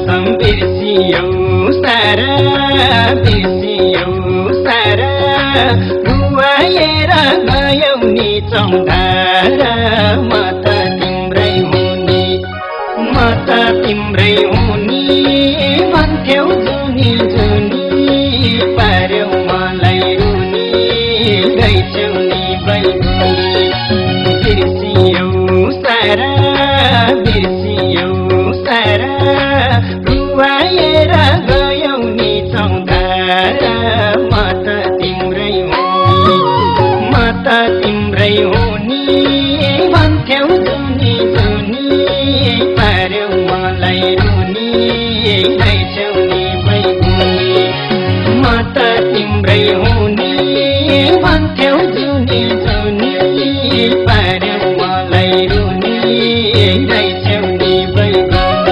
कसम बिर्सियौ सारा बिर्सियौ सारा रुवाएर गयौ नि चौधारा म त तिम्रै हुने म त तिम्रै हुने भन्थ्यौ जुनी जुनी पार्यौ मलाई रुनी गइछौ नि बैगुनी बिर्सियौ सारा बिर्सियौ सारा रुवाएर गयौ नि चौधारा म त तिम्रै हुने म त तिम्रै हुने भन्थ्यौ जुनी जुनी पार्यौ मलाई रुनी गइछौ नि बैगुनी म त तिम्रै हुने भन्थ्यौ जुनी जुनी पार्यौ मलाई रुनी गइछौ नि बैगुनी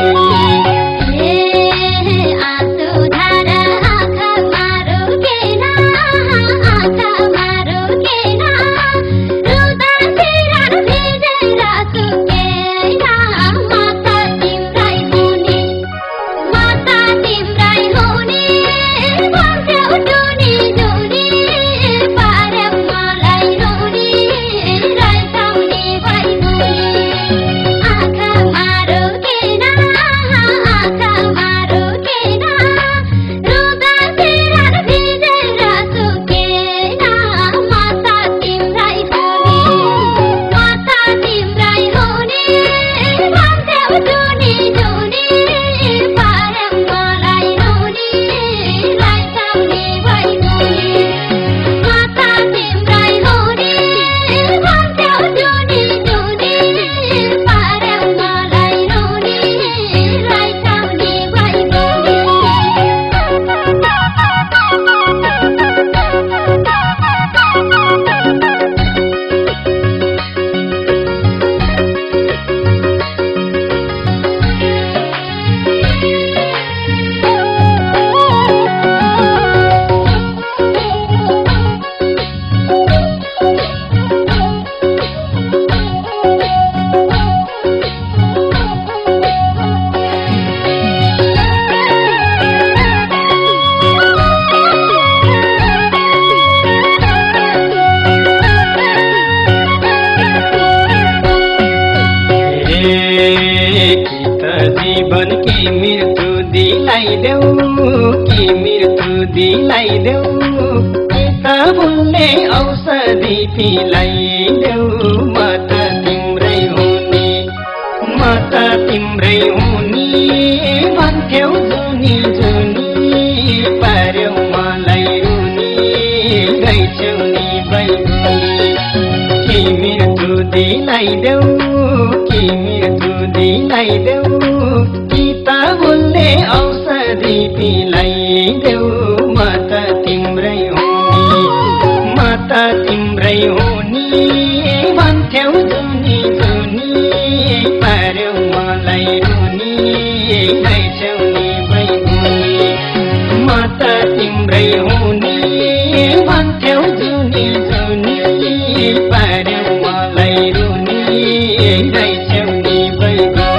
जीवन की मृत्यु दिलाइदेऊ कि मृत्यु दिलाइदेऊ त भुल्ने औषधि पिलाइदेऊ म त तिम्रै हुने म त तिम्रै हुने भन्थ्यौ जुनी जुनी पार्यौ मलाई रुनी गइछौ नि बैगुनी कि मृत्यु दिलाइदेऊ कि मृत्यु दिलाइदेऊ कि त भुल्ने औषधि पिलाइदेऊ म त तिम्रै हुने म त तिम्रै हुने भन्थ्यौ जुनी जुनी पार्यौ मलाई रुनी गइछौ नि बैगुनी म त तिम्रै हुने भन्थ्यौ जुनी जुनी पार्यौ मलाई रुनी गइछौ नि बैगुनी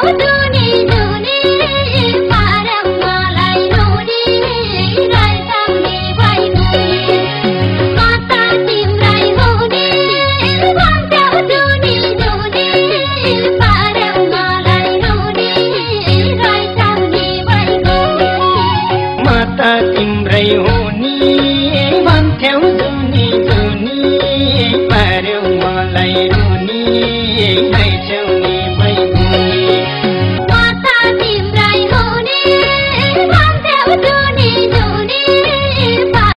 do